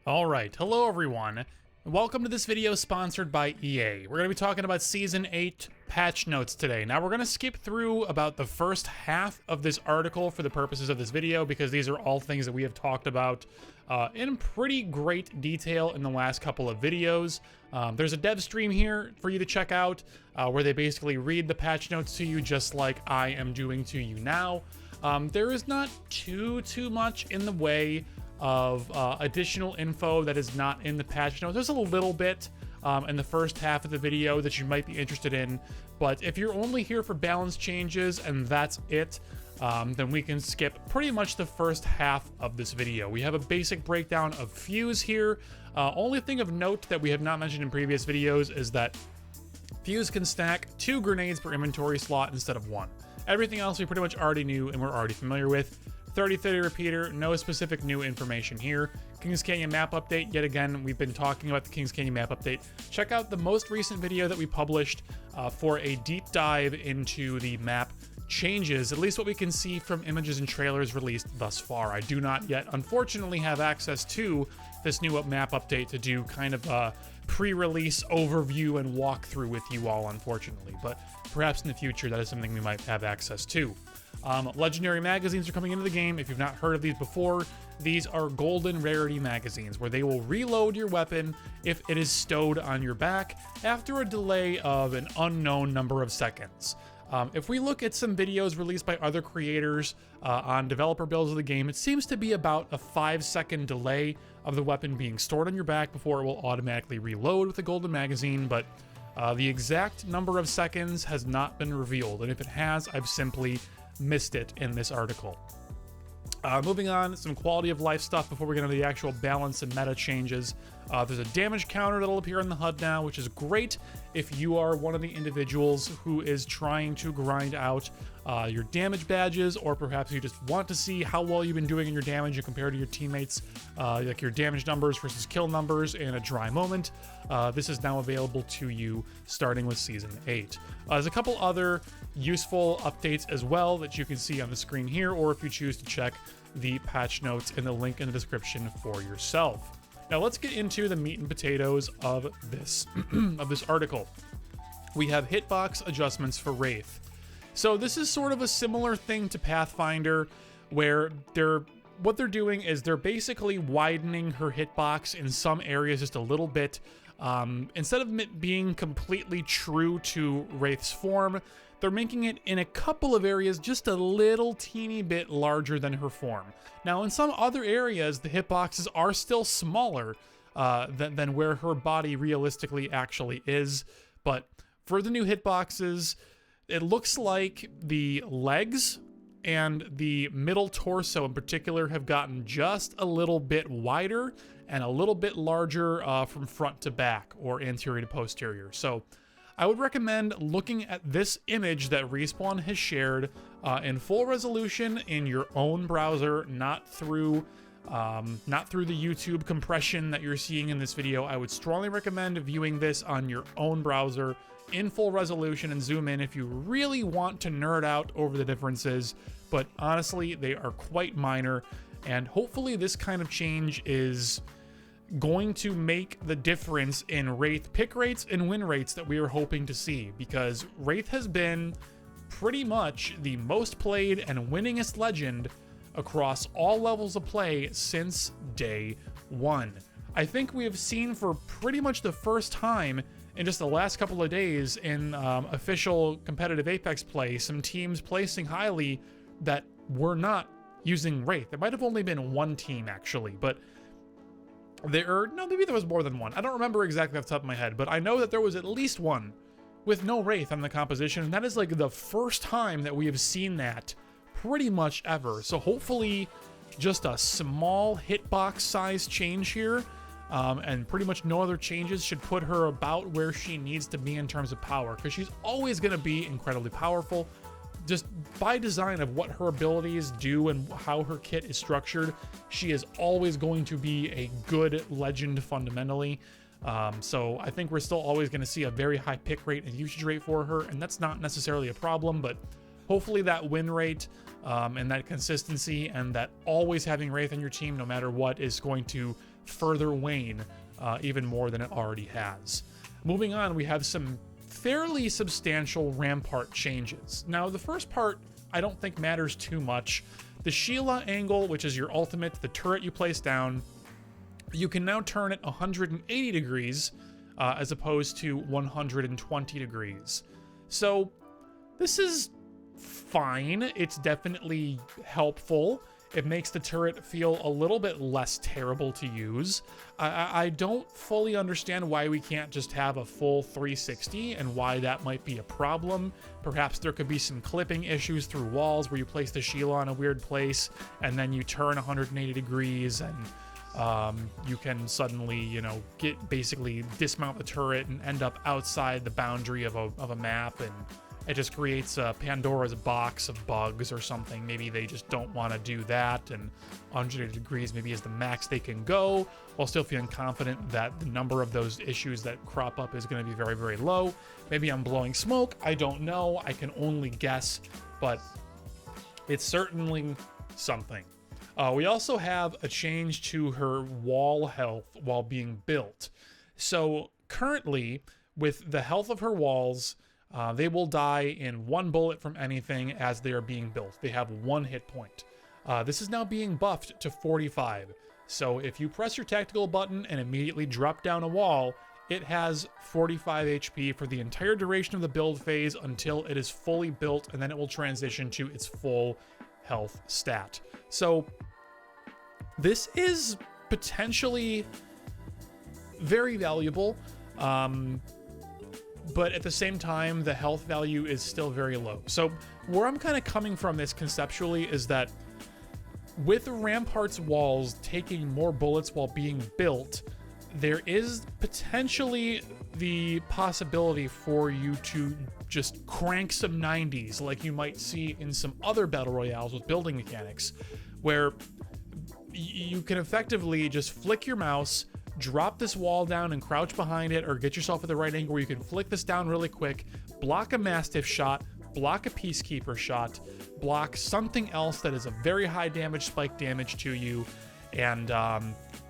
Alright, hello everyone. Welcome to this video sponsored by EA. We're going to be talking about Season 8 patch notes today. Now we're going to skip through about the first half of this article for the purposes of this video because these are all things that we have talked about in pretty great detail in the last couple of videos. There's a dev stream here for you to check out where they basically read the patch notes to you just like I am doing to you now. There is not too much in the way of additional info that is not in the patch notes. There's a little bit in the first half of the video that you might be interested in, but if you're only here for balance changes and that's it, then we can skip pretty much the first half of this video. We have a basic breakdown of Fuse here. Only thing of note that we have not mentioned in previous videos is that Fuse can stack 2 grenades per inventory slot instead of 1. Everything else we pretty much already knew and we're already familiar with. 30-30 repeater, no specific new information here. Kings Canyon map update, yet again, we've been talking about the Kings Canyon map update. Check out the most recent video that we published for a deep dive into the map changes, at least what we can see from images and trailers released thus far. I do not yet, unfortunately, have access to this new map update to do kind of a pre-release overview and walkthrough with you all, unfortunately, but perhaps in the future that is something we might have access to. Legendary magazines are coming into the game. If you've not heard of these before, these are golden rarity magazines where they will reload your weapon if it is stowed on your back after a delay of an unknown number of seconds. If we look at some videos released by other creators on developer builds of the game, it seems to be about a 5-second delay of the weapon being stored on your back before it will automatically reload with a golden magazine, but the exact number of seconds has not been revealed, and if it has, I've simply missed it in this article. Moving on, some quality of life stuff before we get into the actual balance and meta changes. There's a damage counter that'll appear in the HUD now, which is great if you are one of the individuals who is trying to grind out your damage badges, or perhaps you just want to see how well you've been doing in your damage and compare to your teammates, like your damage numbers versus kill numbers in a dry moment. This is now available to you starting with Season 8. There's a couple other useful updates as well that you can see on the screen here, or if you choose to check the patch notes in the link in the description for yourself. Now let's get into the meat and potatoes of this article. We have hitbox adjustments for Wraith. So this is sort of a similar thing to Pathfinder, where what they're doing is they're basically widening her hitbox in some areas just a little bit. Instead of it being completely true to Wraith's form, they're making it in a couple of areas just a little teeny bit larger than her form. Now, in some other areas, the hitboxes are still smaller than where her body realistically actually is. But for the new hitboxes, it looks like the legs and the middle torso in particular have gotten just a little bit wider and a little bit larger from front to back, or anterior to posterior. So I would recommend looking at this image that Respawn has shared in full resolution in your own browser, not through the YouTube compression that you're seeing in this video. I would strongly recommend viewing this on your own browser in full resolution and zoom in if you really want to nerd out over the differences, but honestly, they are quite minor, and hopefully this kind of change is going to make the difference in Wraith pick rates and win rates that we are hoping to see, because Wraith has been pretty much the most played and winningest legend across all levels of play since day one. I think we have seen for pretty much the first time in just the last couple of days in official competitive Apex play, some teams placing highly that were not using Wraith. There might have only been one team actually, but maybe there was more than one. I don't remember exactly off the top of my head, but I know that there was at least one with no Wraith on the composition, and that is like the first time that we have seen that pretty much ever. So hopefully just a small hitbox size change here, and pretty much no other changes should put her about where she needs to be in terms of power, because she's always going to be incredibly powerful. Just by design of what her abilities do and how her kit is structured, she is always going to be a good legend fundamentally. So I think we're still always going to see a very high pick rate and usage rate for her, and that's not necessarily a problem, but hopefully that win rate and that consistency and that always having Wraith on your team no matter what is going to further wane even more than it already has. Moving on, we have some fairly substantial Rampart changes. Now, the first part I don't think matters too much. The Sheila angle, which is your ultimate, the turret you place down, you can now turn it 180 degrees as opposed to 120 degrees. So this is fine. It's definitely helpful. It makes the turret feel a little bit less terrible to use. I don't fully understand why we can't just have a full 360 and why that might be a problem. Perhaps there could be some clipping issues through walls where you place the Sheila in a weird place and then you turn 180 degrees and you can suddenly, you know, basically dismount the turret and end up outside the boundary of a map, and it just creates a Pandora's box of bugs or something. Maybe they just don't want to do that, and 180 degrees maybe is the max they can go, while still feeling confident that the number of those issues that crop up is going to be very, very low. Maybe I'm blowing smoke. I don't know. I can only guess, but it's certainly something. We also have a change to her wall health while being built. So currently, with the health of her walls, they will die in one bullet from anything as they are being built. They have 1 hit point. This is now being buffed to 45. So if you press your tactical button and immediately drop down a wall, it has 45 HP for the entire duration of the build phase until it is fully built, and then it will transition to its full health stat. So this is potentially very valuable. But at the same time, the health value is still very low. So where I'm kind of coming from this conceptually is that with Rampart's walls taking more bullets while being built, there is potentially the possibility for you to just crank some 90s like you might see in some other battle royales with building mechanics, where you can effectively just flick your mouse, drop this wall down and crouch behind it, or get yourself at the right angle where you can flick this down really quick, block a Mastiff shot, block a Peacekeeper shot, block something else that is a very high damage spike damage to you, and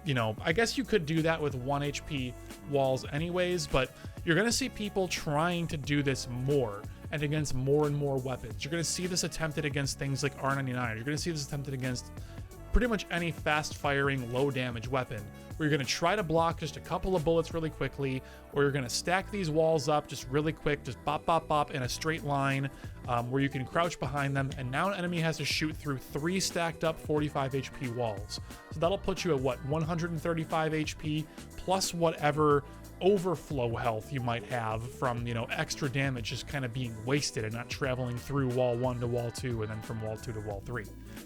you know, I guess you could do that with 1 HP walls anyways, but you're going to see people trying to do this more and against more and more weapons. You're going to see this attempted against things like R99. You're going to see this attempted against pretty much any fast-firing, low-damage weapon, where you're going to try to block just a couple of bullets really quickly, or you're going to stack these walls up just really quick, just bop, bop, bop in a straight line, where you can crouch behind them, and now an enemy has to shoot through 3 stacked up 45 HP walls. So that'll put you at, what, 135 HP, plus whatever overflow health you might have from, you know, extra damage just kind of being wasted and not traveling through wall 1 to wall 2 and then from wall 2 to wall 3.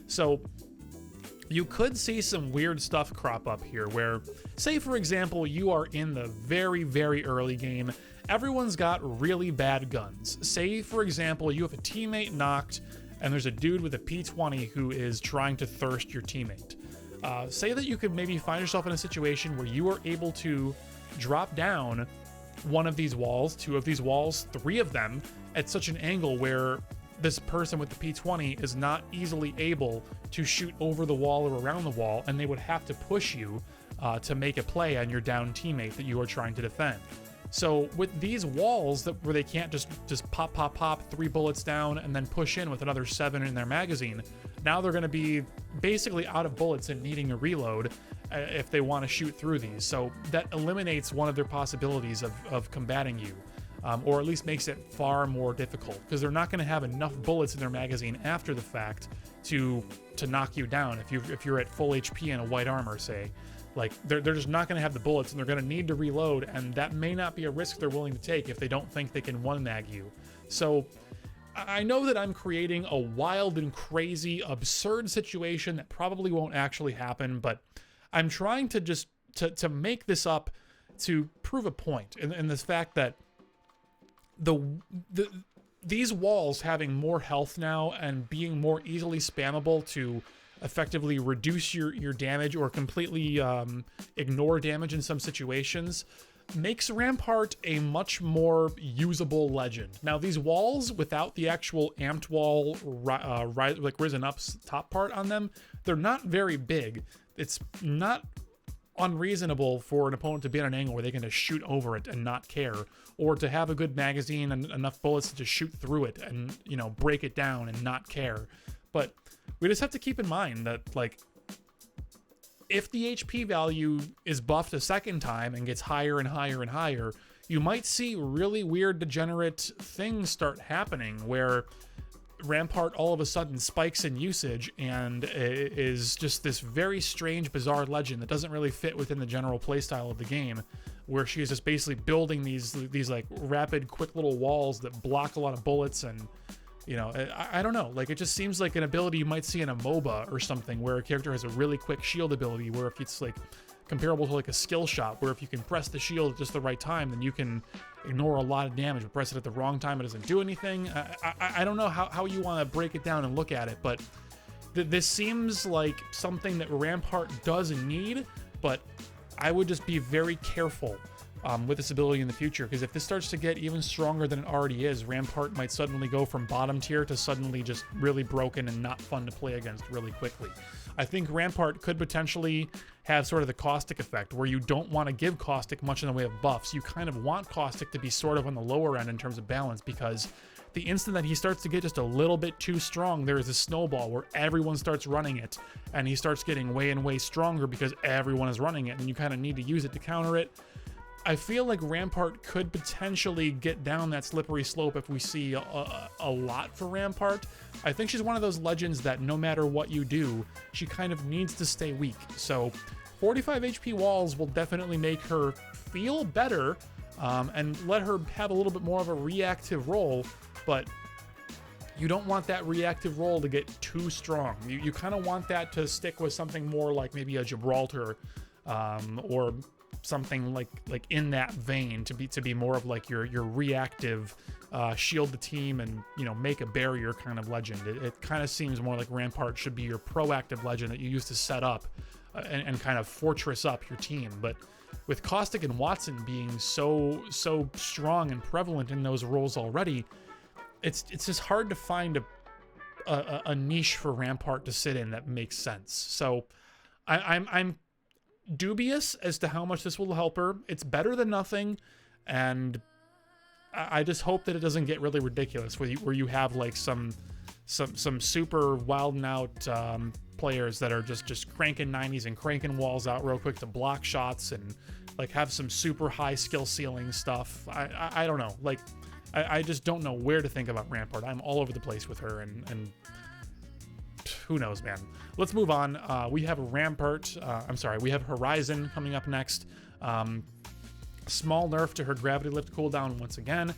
So you could see some weird stuff crop up here where, say for example, you are in the very, very early game, everyone's got really bad guns. Say for example, you have a teammate knocked and there's a dude with a P20 who is trying to thirst your teammate. Say that you could maybe find yourself in a situation where you are able to drop down one of these walls, 2 of these walls, 3 of them at such an angle where this person with the P20 is not easily able to shoot over the wall or around the wall, and they would have to push you to make a play on your down teammate that you are trying to defend. So with these walls where they can't just pop, pop, pop, 3 bullets down and then push in with another 7 in their magazine, now they're going to be basically out of bullets and needing a reload if they want to shoot through these. So that eliminates one of their possibilities of combating you. Or at least makes it far more difficult, because they're not going to have enough bullets in their magazine after the fact to knock you down if you're at full HP and a white armor, say. Like, they're just not going to have the bullets, and they're going to need to reload, and that may not be a risk they're willing to take if they don't think they can one-mag you. So I know that I'm creating a wild and crazy, absurd situation that probably won't actually happen, but I'm trying to just to make this up to prove a point in this fact that these walls having more health now and being more easily spammable to effectively reduce your damage or completely ignore damage in some situations makes Rampart a much more usable legend. Now, these walls without the actual amped wall like risen up top part on them, they're not very big. It's not unreasonable for an opponent to be on an angle where they can just shoot over it and not care, or to have a good magazine and enough bullets to just shoot through it and, you know, break it down and not care. But we just have to keep in mind that, like, if the HP value is buffed a second time and gets higher and higher and higher, you might see really weird degenerate things start happening where Rampart all of a sudden spikes in usage and is just this very strange, bizarre legend that doesn't really fit within the general playstyle of the game, where she is just basically building these like rapid, quick little walls that block a lot of bullets. And, you know, I don't know, like, it just seems like an ability you might see in a MOBA or something, where a character has a really quick shield ability, where if it's like comparable to like a skill shot, where if you can press the shield at just the right time, then you can ignore a lot of damage, but press it at the wrong time, it doesn't do anything. I don't know how you want to break it down and look at it, but this seems like something that Rampart does need, but I would just be very careful with this ability in the future, because if this starts to get even stronger than it already is, Rampart might suddenly go from bottom tier to suddenly just really broken and not fun to play against really quickly. I think Rampart could potentially have sort of the Caustic effect, where you don't want to give Caustic much in the way of buffs. You kind of want Caustic to be sort of on the lower end in terms of balance, because the instant that he starts to get just a little bit too strong, there is a snowball where everyone starts running it, and he starts getting way and way stronger because everyone is running it, and you kind of need to use it to counter it. I feel like Rampart could potentially get down that slippery slope if we see a lot for Rampart. I think she's one of those legends that no matter what you do, she kind of needs to stay weak. So 45 HP walls will definitely make her feel better and let her have a little bit more of a reactive role, but you don't want that reactive role to get too strong. You kind of want that to stick with something more like maybe a Gibraltar or something like in that vein, to be more of like your reactive shield the team and, you know, make a barrier kind of legend. It kind of seems more like Rampart should be your proactive legend that you use to set up and kind of fortress up your team. But with Caustic and Watson being so strong and prevalent in those roles already, it's just hard to find a niche for Rampart to sit in that makes sense. So I'm dubious as to how much this will help her. It's better than nothing, and I just hope that it doesn't get really ridiculous where you have like some super wild and out players that are just cranking 90s and cranking walls out real quick to block shots and like have some super high skill ceiling stuff. I don't know, like I just don't know where to think about Rampart. I'm all over the place with her, and who knows, man. Let's move on. We have Rampart. We have Horizon coming up next. Small nerf to her gravity lift cooldown once again.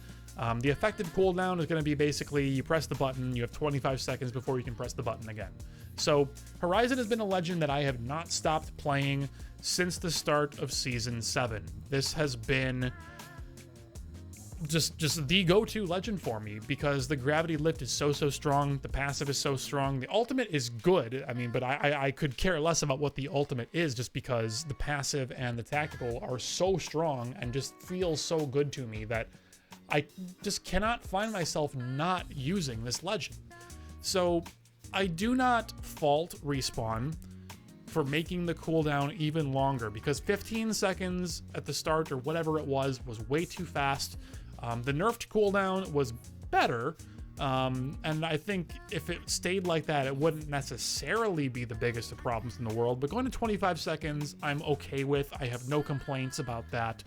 The effective cooldown is going to be basically you press the button, you have 25 seconds before you can press the button again. So Horizon has been a legend that I have not stopped playing since the start of Season 7. This has been just the go-to legend for me, because the gravity lift is so strong, the passive is so strong, the ultimate is good, I mean, but I could care less about what the ultimate is, just because the passive and the tactical are so strong and just feel so good to me that I just cannot find myself not using this legend. So I do not fault Respawn for making the cooldown even longer, because 15 seconds at the start or whatever it was way too fast. The nerfed cooldown was better, and I think if it stayed like that, it wouldn't necessarily be the biggest of problems in the world, but going to 25 seconds, I'm okay with. I have no complaints about that,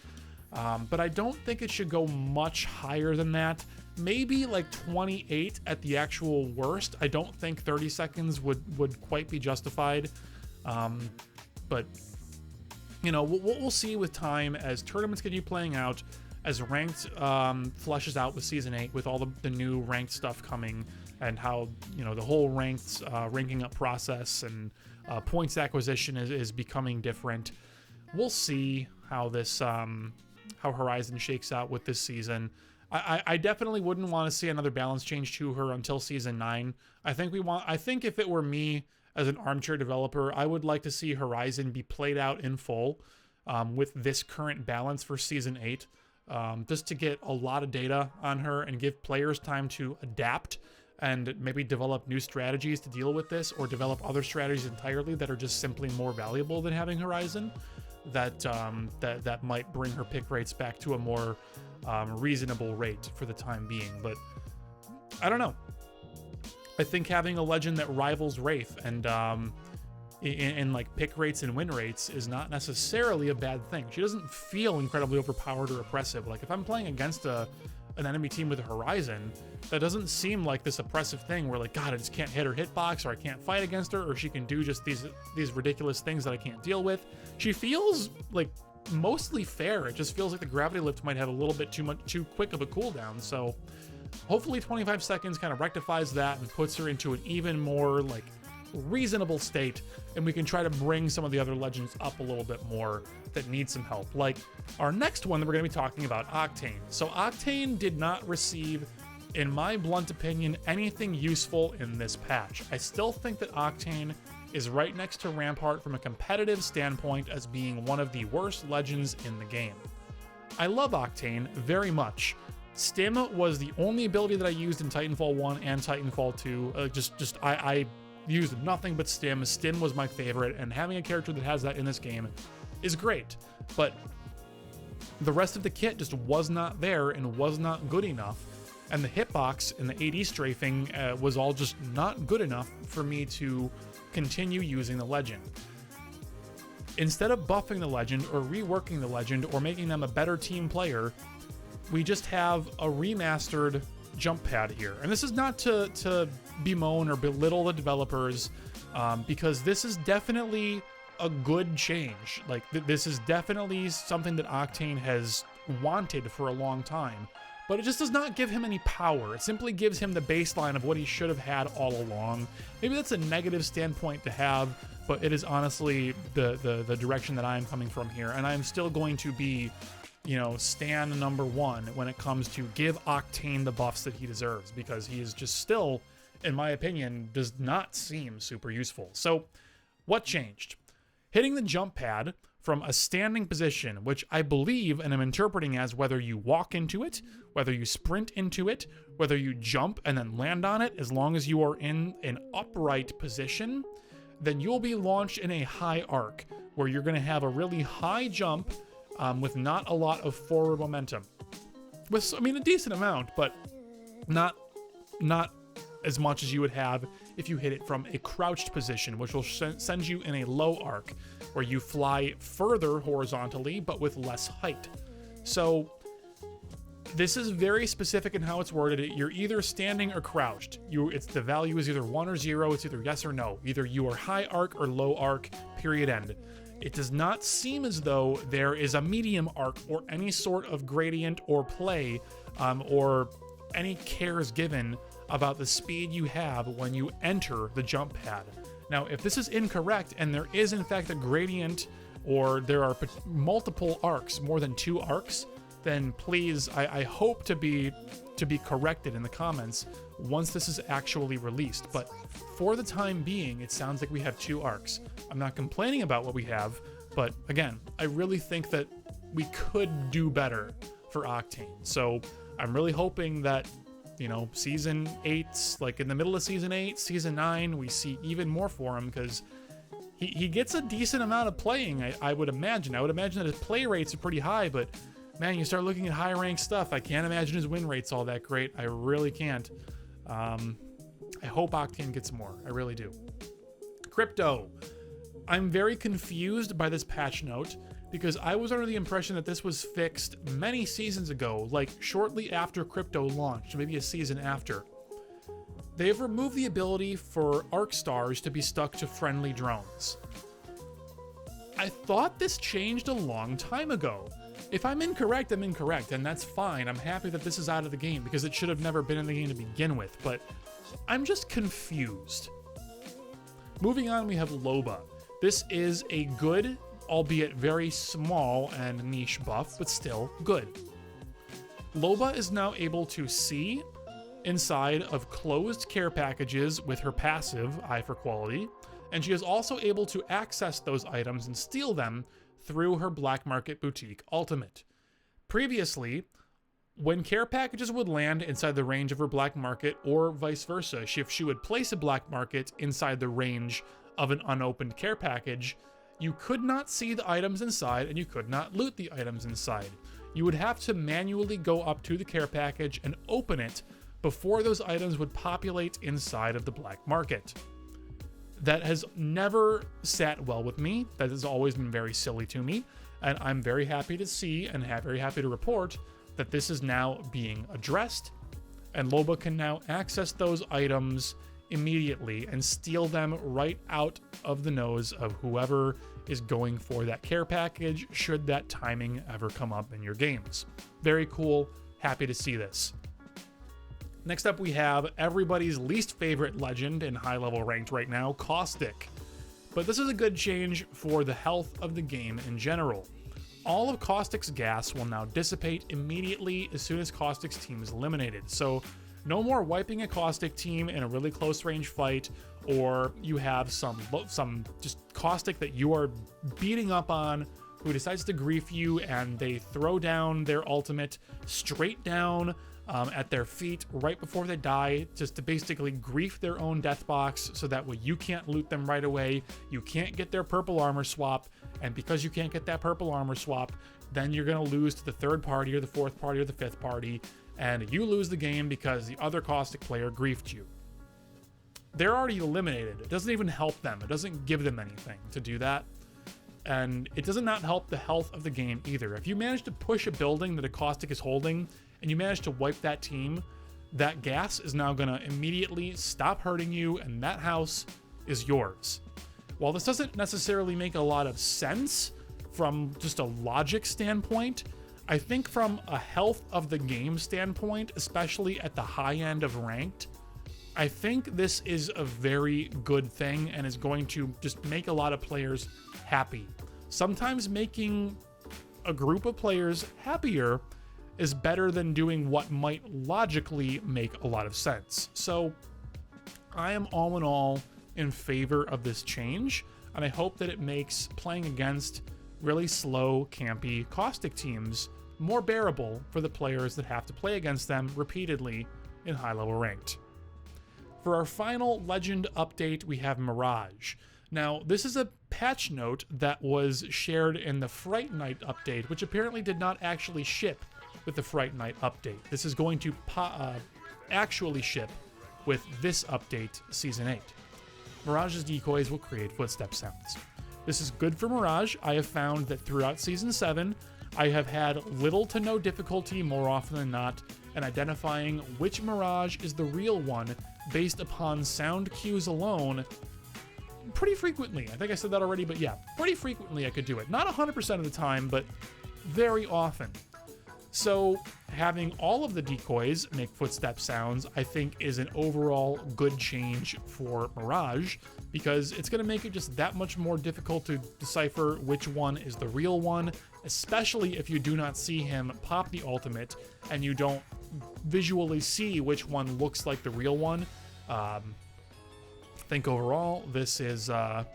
but I don't think it should go much higher than that. Maybe like 28 at the actual worst. I don't think 30 seconds would quite be justified, but, you know, we'll see with time as tournaments continue playing out, as ranked fleshes out with Season 8, with all the new ranked stuff coming, and how, you know, the whole ranked ranking up process and points acquisition is becoming different. We'll see how this how Horizon shakes out with this season. I definitely wouldn't want to see another balance change to her until Season 9. I think if it were me as an armchair developer, I would like to see Horizon be played out in full with this current balance for Season 8. Just to get a lot of data on her and give players time to adapt and maybe develop new strategies to deal with this, or develop other strategies entirely that are just simply more valuable than having Horizon. that might bring her pick rates back to a more reasonable rate for the time being. But I don't know. I think having a legend that rivals Wraith and in like pick rates and win rates is not necessarily a bad thing. She doesn't feel incredibly overpowered or oppressive. Like if I'm playing against an enemy team with a Horizon, that doesn't seem like this oppressive thing where like, God, I just can't hit her hitbox, or I can't fight against her, or she can do just these ridiculous things that I can't deal with. She feels like mostly fair. It just feels like the gravity lift might have a little bit too quick of a cooldown. So hopefully 25 seconds kind of rectifies that and puts her into an even more like reasonable state, and we can try to bring some of the other legends up a little bit more that need some help. Like our next one that we're going to be talking about, Octane. So Octane did not receive, in my blunt opinion, anything useful in this patch. I still think that Octane is right next to Rampart from a competitive standpoint as being one of the worst legends in the game. I love Octane very much. Stim was the only ability that I used in Titanfall 1 and Titanfall 2. I used nothing but Stim. Stim was my favorite, and having a character that has that in this game is great. But the rest of the kit just was not there and was not good enough. And the hitbox and the AD strafing was all just not good enough for me to continue using the legend. Instead of buffing the legend or reworking the legend or making them a better team player, we just have a remastered jump pad here. And this is not to bemoan or belittle the developers, because this is definitely a good change. Like this is definitely something that Octane has wanted for a long time, but it just does not give him any power. It simply gives him the baseline of what he should have had all along. Maybe that's a negative standpoint to have, but it is honestly the direction that I'm coming from here, and I'm still going to be, you know, stan #1 when it comes to give Octane the buffs that he deserves, because he is just still, in my opinion, does not seem super useful. So what changed? Hitting the jump pad from a standing position, which I believe and I'm interpreting as whether you walk into it, whether you sprint into it, whether you jump and then land on it, as long as you are in an upright position, then you'll be launched in a high arc where you're going to have a really high jump with not a lot of forward momentum. With, I mean, a decent amount, but not as much as you would have if you hit it from a crouched position, which will send you in a low arc where you fly further horizontally but with less height. So this is very specific in how it's worded. You're either standing or crouched. The value is either 1 or 0. It's either yes or no. Either you are high arc or low arc, period, end. It does not seem as though there is a medium arc or any sort of gradient or play or any cares given about the speed you have when you enter the jump pad. Now, if this is incorrect and there is in fact a gradient, or there are multiple arcs, more than 2 arcs, then please, I hope to be corrected in the comments once this is actually released. But for the time being, it sounds like we have 2 arcs. I'm not complaining about what we have, but again, I really think that we could do better for Octane. So I'm really hoping that, you know, Season 8, like in the middle of Season 8, Season 9, we see even more for him, because he gets a decent amount of playing, I would imagine. I would imagine that his play rates are pretty high, but man, you start looking at high rank stuff, I can't imagine his win rate's all that great. I really can't. I hope Octane gets more. I really do. Crypto. I'm very confused by this patch note, because I was under the impression that this was fixed many seasons ago, like shortly after Crypto launched, maybe a season after. They have removed the ability for arc stars to be stuck to friendly drones. I thought this changed a long time ago. If I'm incorrect, I'm incorrect, and that's fine. I'm happy that this is out of the game, because it should have never been in the game to begin with, but I'm just confused. Moving on, we have Loba. This is a good, albeit very small and niche buff, but still good. Loba is now able to see inside of closed care packages with her passive, Eye for Quality, and she is also able to access those items and steal them through her Black Market Boutique ultimate. Previously, when care packages would land inside the range of her Black Market, or vice versa, if she would place a Black Market inside the range of an unopened care package, you could not see the items inside and you could not loot the items inside. You would have to manually go up to the care package and open it before those items would populate inside of the black market. That has never sat well with me. That has always been very silly to me. And I'm very happy to see and very happy to report that this is now being addressed. And Loba can now access those items immediately and steal them right out of the nose of whoever is going for that care package, should that timing ever come up in your games. Very cool. Happy to see this. Next up, we have everybody's least favorite legend in high level ranked right now, Caustic. But this is a good change for the health of the game in general. All of Caustic's gas will now dissipate immediately as soon as Caustic's team is eliminated. So no more wiping a Caustic team in a really close range fight, or you have some just Caustic that you are beating up on who decides to grief you, and they throw down their ultimate straight down at their feet right before they die, just to basically grief their own death box, so that way you can't loot them right away, you can't get their purple armor swap, and because you can't get that purple armor swap, then you're going to lose to the third party or the fourth party or the fifth party, and you lose the game because the other Caustic player griefed you. They're already eliminated. It doesn't even help them. It doesn't give them anything to do that. And it does not help the health of the game either. If you manage to push a building that a Caustic is holding and you manage to wipe that team, that gas is now going to immediately stop hurting you, and that house is yours. While this doesn't necessarily make a lot of sense from just a logic standpoint, I think from a health of the game standpoint, especially at the high end of ranked, I think this is a very good thing and is going to just make a lot of players happy. Sometimes making a group of players happier is better than doing what might logically make a lot of sense. So I am all in all in favor of this change, and I hope that it makes playing against really slow, campy Caustic teams more bearable for the players that have to play against them repeatedly in high-level ranked. For our final legend update, we have Mirage. Now, this is a patch note that was shared in the Fright Night update, which apparently did not actually ship with the Fright Night update. This is going to actually ship with this update, Season 8. Mirage's decoys will create footstep sounds. This is good for Mirage. I have found that throughout Season 7, I have had little to no difficulty more often than not in identifying which Mirage is the real one based upon sound cues alone pretty frequently. I think I said that already, but yeah, pretty frequently I could do it. Not 100% of the time, but very often. So having all of the decoys make footstep sounds, I think, is an overall good change for Mirage, because it's going to make it just that much more difficult to decipher which one is the real one, especially if you do not see him pop the ultimate and you don't visually see which one looks like the real one. I think overall this is a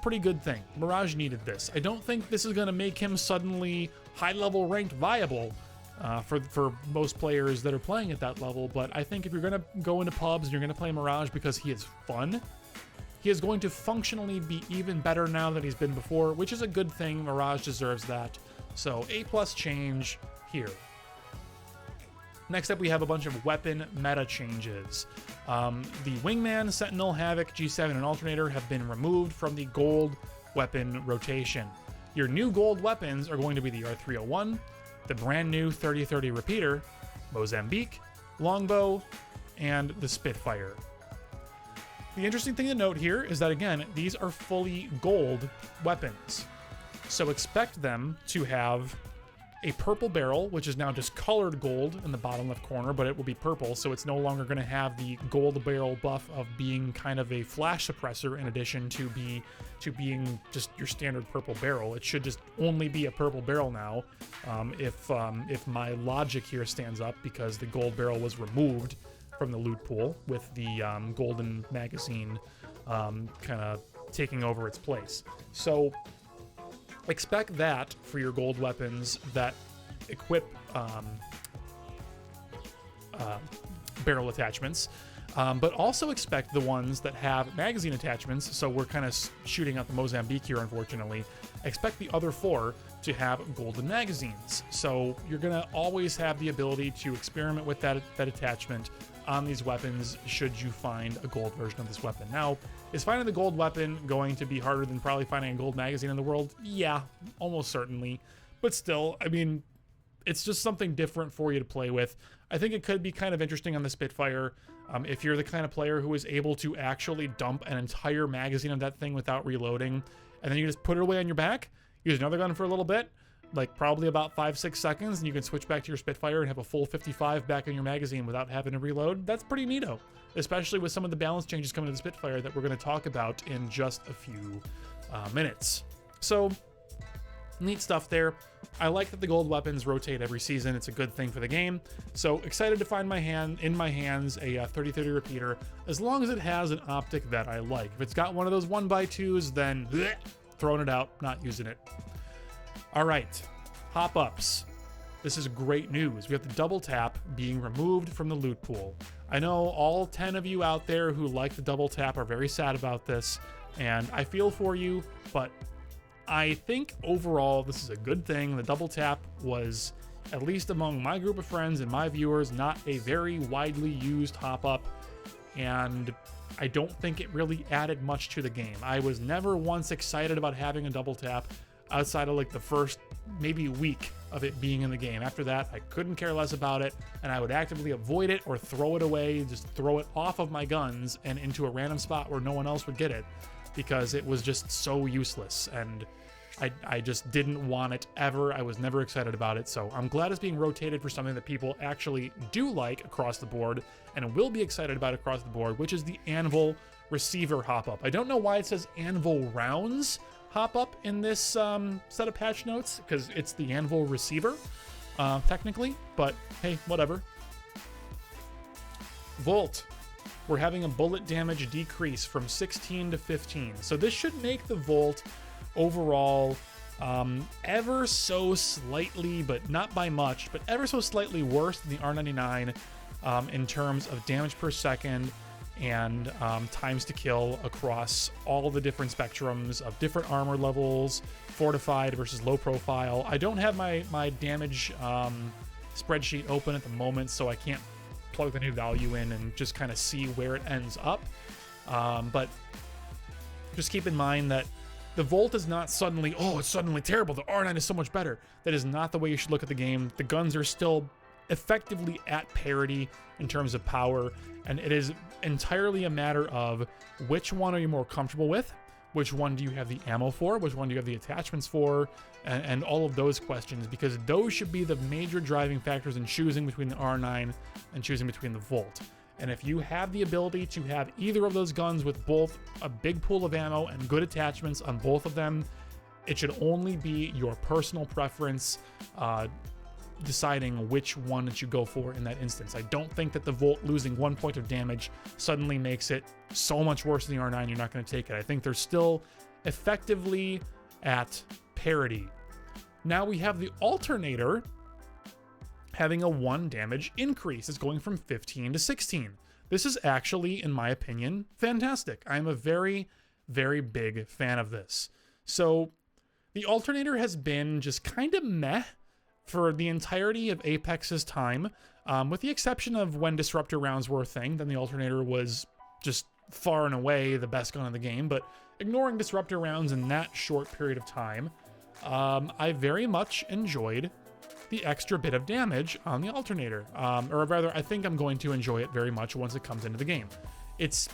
pretty good thing. Mirage needed this. I don't think this is going to make him suddenly high-level ranked viable for most players that are playing at that level, but I think if you're going to go into pubs and you're going to play Mirage because he is fun, he is going to functionally be even better now than he's been before, which is a good thing. Mirage deserves that. So A+ change here. Next up, we have a bunch of weapon meta changes. The Wingman, Sentinel, Havoc, G7, and Alternator have been removed from the gold weapon rotation. Your new gold weapons are going to be the R301, the brand new 3030 repeater, Mozambique, Longbow, and the Spitfire. The interesting thing to note here is that, again, these are fully gold weapons. So expect them to have a purple barrel, which is now just colored gold in the bottom left corner, but it will be purple, so it's no longer going to have the gold barrel buff of being kind of a flash suppressor in addition to being just your standard purple barrel. It should just only be a purple barrel now, if my logic here stands up, because the gold barrel was removed from the loot pool with the golden magazine kind of taking over its place. So expect that for your gold weapons that equip barrel attachments. But also expect the ones that have magazine attachments, so we're kind of shooting out the Mozambique here, unfortunately. Expect the other 4 to have golden magazines. So you're going to always have the ability to experiment with that attachment on these weapons should you find a gold version of this weapon. Now, is finding the gold weapon going to be harder than probably finding a gold magazine in the world? Yeah, almost certainly. But still, I mean, it's just something different for you to play with. I think it could be kind of interesting on the Spitfire. If you're the kind of player who is able to actually dump an entire magazine of that thing without reloading, and then you just put it away on your back, use another gun for a little bit, like probably about 5-6 seconds, and you can switch back to your Spitfire and have a full 55 back in your magazine without having to reload. That's pretty neato, especially with some of the balance changes coming to the Spitfire that we're going to talk about in just a few minutes. So, neat stuff there. I like that the gold weapons rotate every season. It's a good thing for the game. So excited to find in my hands a 30-30 repeater, as long as it has an optic that I like. If it's got one of those 1x2s, then bleh, throwing it out, not using it. All right, hop-ups. This is great news. We have the double tap being removed from the loot pool. I know all 10 of you out there who like the double tap are very sad about this, and I feel for you, but I think overall this is a good thing. The double tap was, at least among my group of friends and my viewers, not a very widely used hop-up, and I don't think it really added much to the game. I was never once excited about having a double tap outside of like the first maybe week of it being in the game. After that, I couldn't care less about it, and I would actively avoid it or throw it away, just throw it off of my guns and into a random spot where no one else would get it, because it was just so useless, and I just didn't want it ever. I was never excited about it, so I'm glad it's being rotated for something that people actually do like across the board and will be excited about across the board, which is the Anvil Receiver hop-up. I don't know why it says Anvil Rounds hop-up in this set of patch notes, because it's the Anvil Receiver, technically, but hey, whatever. Volt. We're having a bullet damage decrease from 16 to 15. So this should make the Volt overall ever so slightly, but not by much, but ever so slightly worse than the R99 in terms of damage per second and times to kill across all the different spectrums of different armor levels, fortified versus low profile. I don't have my damage spreadsheet open at the moment, so I can't plug the new value in and just kind of see where it ends up. But just keep in mind that the Volt is not suddenly, oh, it's suddenly terrible, the R9 is so much better. That is not the way you should look at the game. The guns are still effectively at parity in terms of power, and it is entirely a matter of which one are you more comfortable with, which one do you have the ammo for, which one do you have the attachments for, and all of those questions, because those should be the major driving factors in choosing between the R9 and choosing between the Volt. And if you have the ability to have either of those guns with both a big pool of ammo and good attachments on both of them, it should only be your personal preference deciding which one that you go for in that instance. I don't think that the Volt losing 1 point of damage suddenly makes it so much worse than the R9 you're not going to take it. I think they're still effectively at parity. Now we have the Alternator having a 1 damage increase. It's going from 15 to 16. This is actually, in my opinion, fantastic. I'm a very, very big fan of this. So the Alternator has been just kind of meh for the entirety of Apex's time, with the exception of when Disruptor rounds were a thing. Then the Alternator was just far and away the best gun in the game, but ignoring Disruptor rounds in that short period of time, I very much enjoyed the extra bit of damage on the Alternator. Or rather, I think I'm going to enjoy it very much once it comes into the game. It's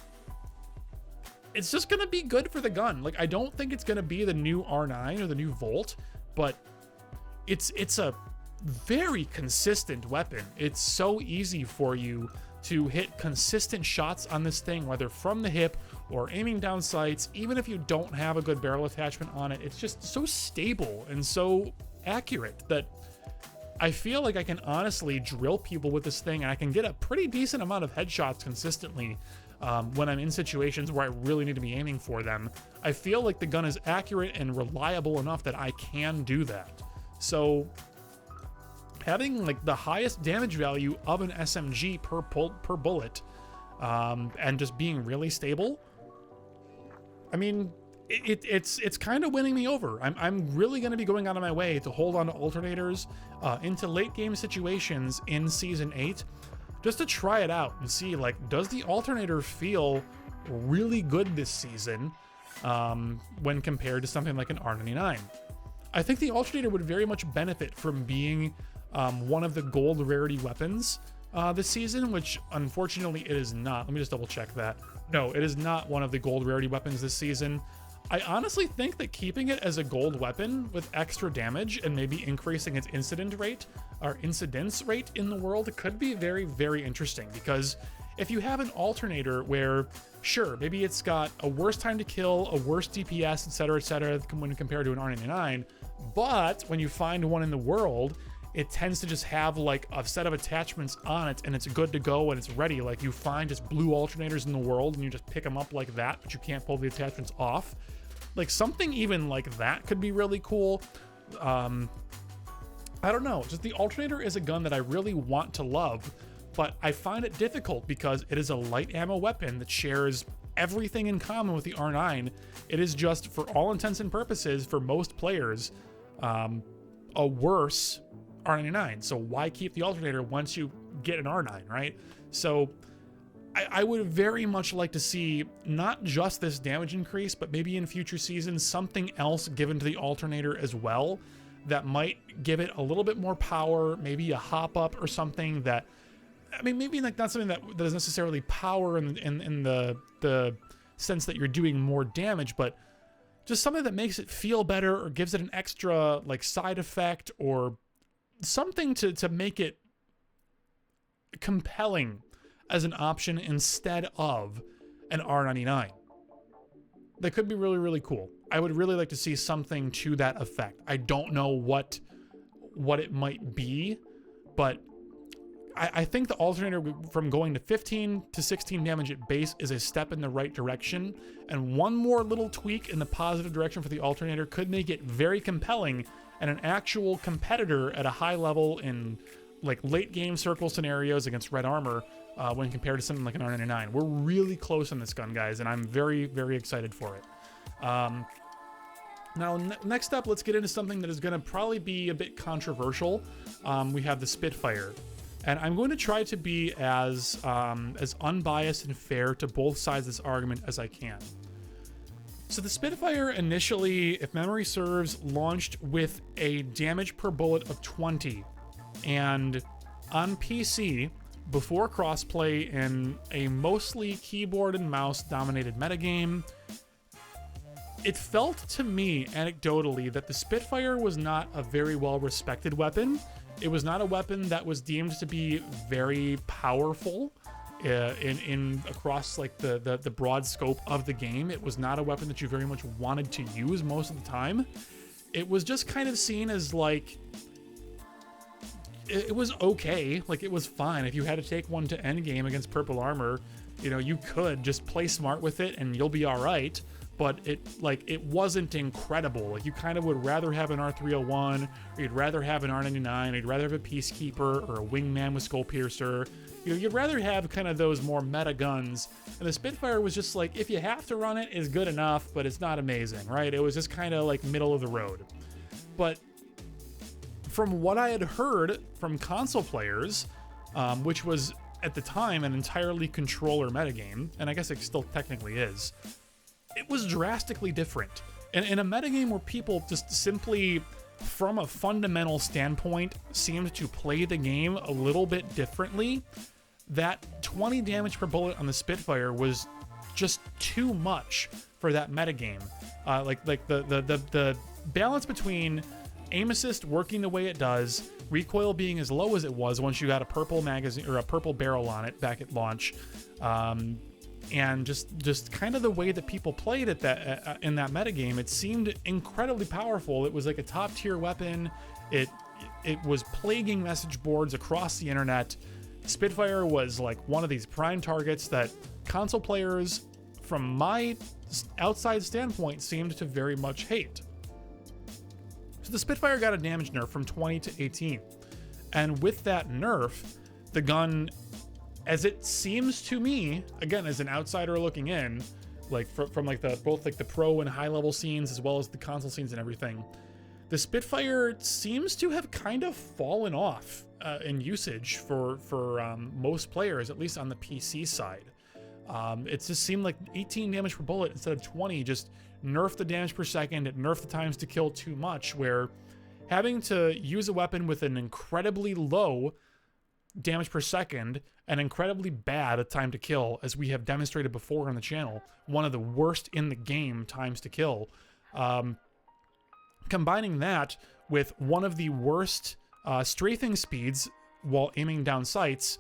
just going to be good for the gun. Like, I don't think it's going to be the new R9 or the new Volt, but it's a very consistent weapon. It's so easy for you to hit consistent shots on this thing, whether from the hip or aiming down sights. Even if you don't have a good barrel attachment on it, it's just so stable and so accurate that I feel like I can honestly drill people with this thing, and I can get a pretty decent amount of headshots consistently when I'm in situations where I really need to be aiming for them. I feel like the gun is accurate and reliable enough that I can do that. So having like the highest damage value of an SMG per bullet and just being really stable. I mean, it's kind of winning me over. I'm really going to be going out of my way to hold on to alternators into late game situations in Season 8, just to try it out and see, like, does the alternator feel really good this season when compared to something like an R99? I think the alternator would very much benefit from being one of the gold rarity weapons this season, which unfortunately it is not. Let me just double check that. No, it is not one of the gold rarity weapons this season. I honestly think that keeping it as a gold weapon with extra damage and maybe increasing its incidence rate in the world could be very, very interesting, because if you have an alternator where, sure, maybe it's got a worse time to kill, a worse DPS, etc., when compared to an R99, but when you find one in the world, it tends to just have like a set of attachments on it and it's good to go and it's ready. Like, you find just blue alternators in the world and you just pick them up like that, but you can't pull the attachments off. Like, something even like that could be really cool. I don't know, just the alternator is a gun that I really want to love, but I find it difficult because it is a light ammo weapon that shares everything in common with the R9. It is just, for all intents and purposes, for most players, a worse R99. So why keep the alternator once you get an R9, right? So I would very much like to see not just this damage increase, but maybe in future seasons something else given to the alternator as well that might give it a little bit more power, maybe a hop up or something that, I mean, maybe like not something that is necessarily power in the sense that you're doing more damage, but just something that makes it feel better or gives it an extra like side effect or something to make it compelling as an option instead of an R99. That could be really, really cool. I would really like to see something to that effect. I don't know what it might be, but I think the alternator from going to 15 to 16 damage at base is a step in the right direction, and one more little tweak in the positive direction for the alternator could make it very compelling and an actual competitor at a high level in like late game circle scenarios against red armor when compared to something like an R99. We're really close on this gun, guys, and I'm very, very excited for it. Now, next up, let's get into something that is going to probably be a bit controversial. We have the Spitfire. And I'm going to try to be as unbiased and fair to both sides of this argument as I can. So the Spitfire initially, if memory serves, launched with a damage per bullet of 20. And on PC, before crossplay in a mostly keyboard and mouse dominated metagame, it felt to me, anecdotally, that the Spitfire was not a very well respected weapon. It was not a weapon that was deemed to be very powerful in across like the broad scope of the game. It was not a weapon that you very much wanted to use most of the time. It was just kind of seen as like, it was okay, like it was fine. If you had to take one to endgame against purple armor, you know, you could just play smart with it and you'll be all right. But it wasn't incredible. Like, you kind of would rather have an R301, or you'd rather have an R99, or you'd rather have a Peacekeeper or a Wingman with Skull Piercer. You know, you'd rather have kind of those more meta guns. And the Spitfire was just like, if you have to run it, it's good enough, but it's not amazing, right? It was just kind of like middle of the road. But from what I had heard from console players, which was at the time an entirely controller metagame, and I guess it still technically is, it was drastically different. And in a metagame where people just simply, from a fundamental standpoint, seemed to play the game a little bit differently, that 20 damage per bullet on the Spitfire was just too much for that metagame. Like the balance between aim assist working the way it does, recoil being as low as it was once you got a purple magazine or a purple barrel on it back at launch, and just kind of the way that people played it in that metagame, it seemed incredibly powerful. It was like a top tier weapon. It was plaguing message boards across the internet. Spitfire was like one of these prime targets that console players, from my outside standpoint, seemed to very much hate. So the Spitfire got a damage nerf from 20 to 18. And with that nerf, the gun as it seems to me, again, as an outsider looking in, like from like both like the pro and high level scenes as well as the console scenes and everything, the Spitfire seems to have kind of fallen off in usage for most players, at least on the PC side. It just seemed like 18 damage per bullet instead of 20 just nerfed the damage per second, it nerfed the times to kill too much, where having to use a weapon with an incredibly low damage per second and incredibly bad a time to kill, as we have demonstrated before on the channel, one of the worst in the game times to kill, combining that with one of the worst strafing speeds while aiming down sights,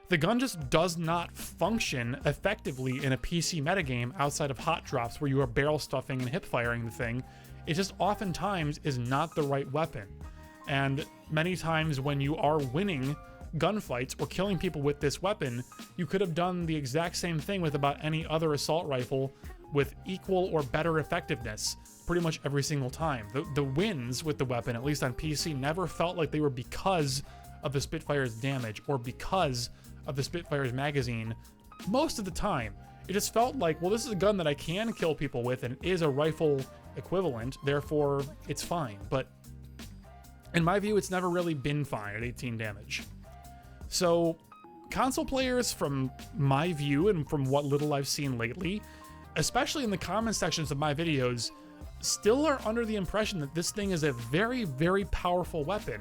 the gun just does not function effectively in a PC metagame outside of hot drops where you are barrel stuffing and hip firing the thing. It just oftentimes is not the right weapon. And many times when you are winning gunfights or killing people with this weapon, you could have done the exact same thing with about any other assault rifle with equal or better effectiveness pretty much every single time. The wins with the weapon, at least on PC, never felt like they were because of the Spitfire's damage or because of the Spitfire's magazine. Most of the time, it just felt like, well, this is a gun that I can kill people with and it is a rifle equivalent, therefore it's fine. But in my view, it's never really been fine at 18 damage. So console players, from my view and from what little I've seen lately, especially in the comment sections of my videos, still are under the impression that this thing is a very, very powerful weapon.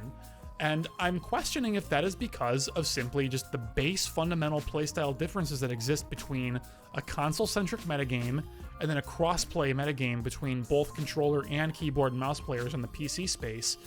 And I'm questioning if that is because of simply just the base fundamental playstyle differences that exist between a console-centric metagame and then a cross-play metagame between both controller and keyboard and mouse players in the PC space.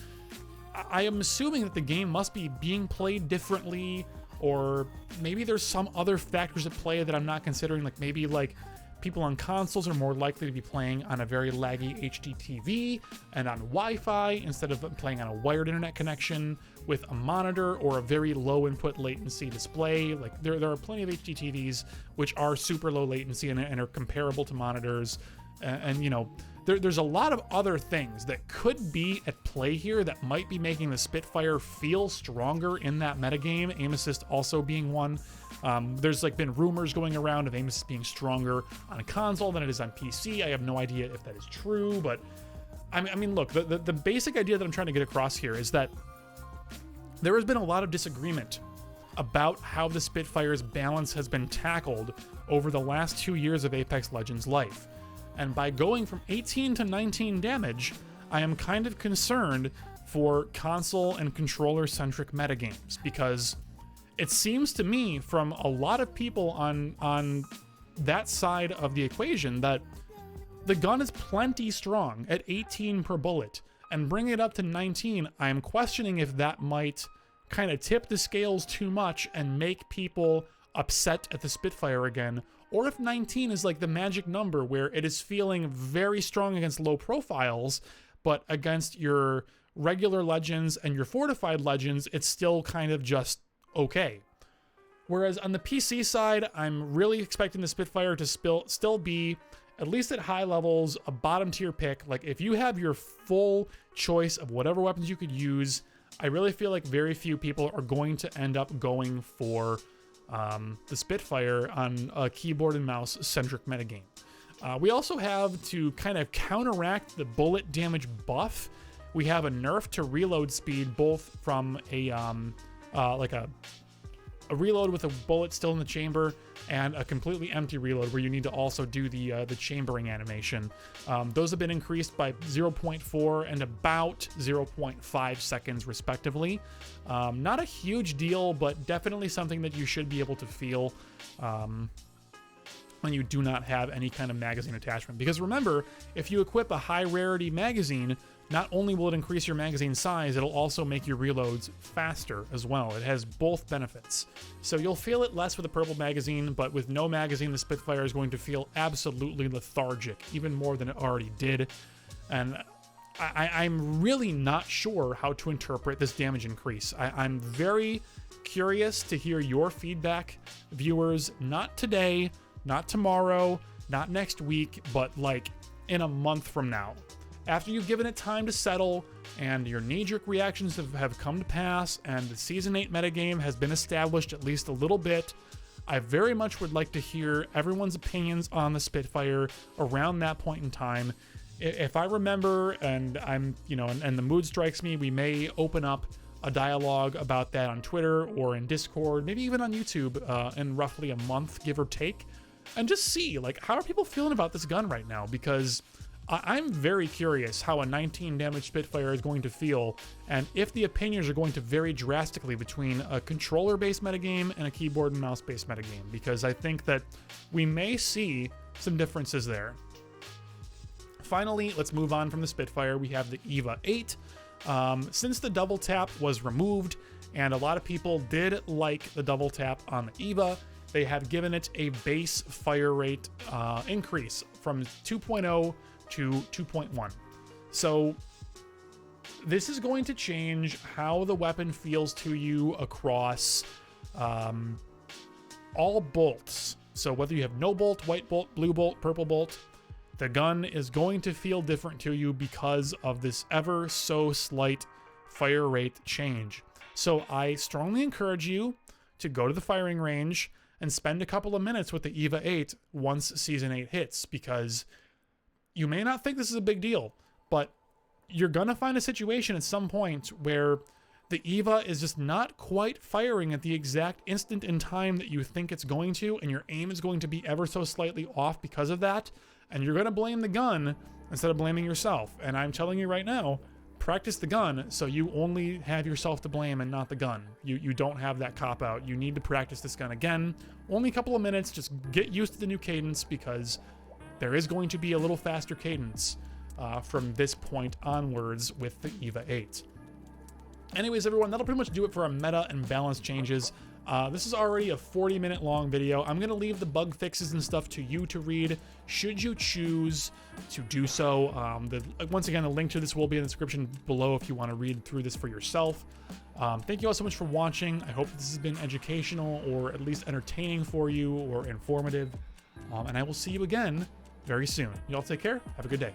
I am assuming that the game must be being played differently, or maybe there's some other factors at play that I'm not considering, like maybe like people on consoles are more likely to be playing on a very laggy HD TV and on Wi-Fi instead of playing on a wired internet connection with a monitor or a very low input latency display. Like there are plenty of HD TVs which are super low latency and are comparable to monitors. And you know, there's a lot of other things that could be at play here that might be making the Spitfire feel stronger in that metagame, aim assist also being one. There's like been rumors going around of aim assist being stronger on a console than it is on PC. I have no idea if that is true, but I mean, look, the basic idea that I'm trying to get across here is that there has been a lot of disagreement about how the Spitfire's balance has been tackled over the last 2 years of Apex Legends life. And by going from 18 to 19 damage, I am kind of concerned for console and controller-centric metagames, because it seems to me from a lot of people on that side of the equation that the gun is plenty strong at 18 per bullet, and bringing it up to 19, I am questioning if that might kind of tip the scales too much and make people upset at the Spitfire again, or if 19 is like the magic number where it is feeling very strong against low profiles, but against your regular legends and your fortified legends, it's still kind of just okay. Whereas on the PC side, I'm really expecting the Spitfire to still be, at least at high levels, a bottom tier pick. Like if you have your full choice of whatever weapons you could use, I really feel like very few people are going to end up going for the Spitfire on a keyboard and mouse centric metagame. We also have, to kind of counteract the bullet damage buff, we have a nerf to reload speed, both from a like a reload with a bullet still in the chamber and a completely empty reload where you need to also do the chambering animation. Those have been increased by 0.4 and about 0.5 seconds respectively. Not a huge deal, but definitely something that you should be able to feel when you do not have any kind of magazine attachment. Because remember, if you equip a high rarity magazine, not only will it increase your magazine size, it'll also make your reloads faster as well. It has both benefits. So you'll feel it less with a purple magazine, but with no magazine, the Spitfire is going to feel absolutely lethargic, even more than it already did. And I'm really not sure how to interpret this damage increase. I'm very curious to hear your feedback, viewers, not today, not tomorrow, not next week, but like in a month from now. After you've given it time to settle and your knee-jerk reactions have come to pass and the Season 8 metagame has been established at least a little bit, I very much would like to hear everyone's opinions on the Spitfire around that point in time. If I remember, and I'm, you know, and the mood strikes me, we may open up a dialogue about that on Twitter or in Discord, maybe even on YouTube in roughly a month, give or take, and just see, like, how are people feeling about this gun right now? Because I'm very curious how a 19 damage Spitfire is going to feel, and if the opinions are going to vary drastically between a controller-based metagame and a keyboard and mouse-based metagame, because I think that we may see some differences there. Finally, let's move on from the Spitfire. We have the EVA 8. Since the double tap was removed, and a lot of people did like the double tap on the EVA, they have given it a base fire rate increase from 2.0 to 2.1. So this is going to change how the weapon feels to you across all bolts. So whether you have no bolt, white bolt, blue bolt, purple bolt, the gun is going to feel different to you because of this ever so slight fire rate change. So I strongly encourage you to go to the firing range and spend a couple of minutes with the EVA 8 once Season 8 hits, because you may not think this is a big deal, but you're gonna find a situation at some point where the EVA is just not quite firing at the exact instant in time that you think it's going to, and your aim is going to be ever so slightly off because of that, and you're gonna blame the gun instead of blaming yourself. And I'm telling you right now, practice the gun so you only have yourself to blame and not the gun. You don't have that cop-out. You need to practice this gun again. Only a couple of minutes, just get used to the new cadence, because there is going to be a little faster cadence from this point onwards with the EVA 8. Anyways, everyone, that'll pretty much do it for our meta and balance changes. This is already a 40-minute long video. I'm going to leave the bug fixes and stuff to you to read, should you choose to do so. Once again, the link to this will be in the description below if you want to read through this for yourself. Thank you all so much for watching. I hope this has been educational, or at least entertaining for you, or informative. And I will see you again very soon. Y'all take care. Have a good day.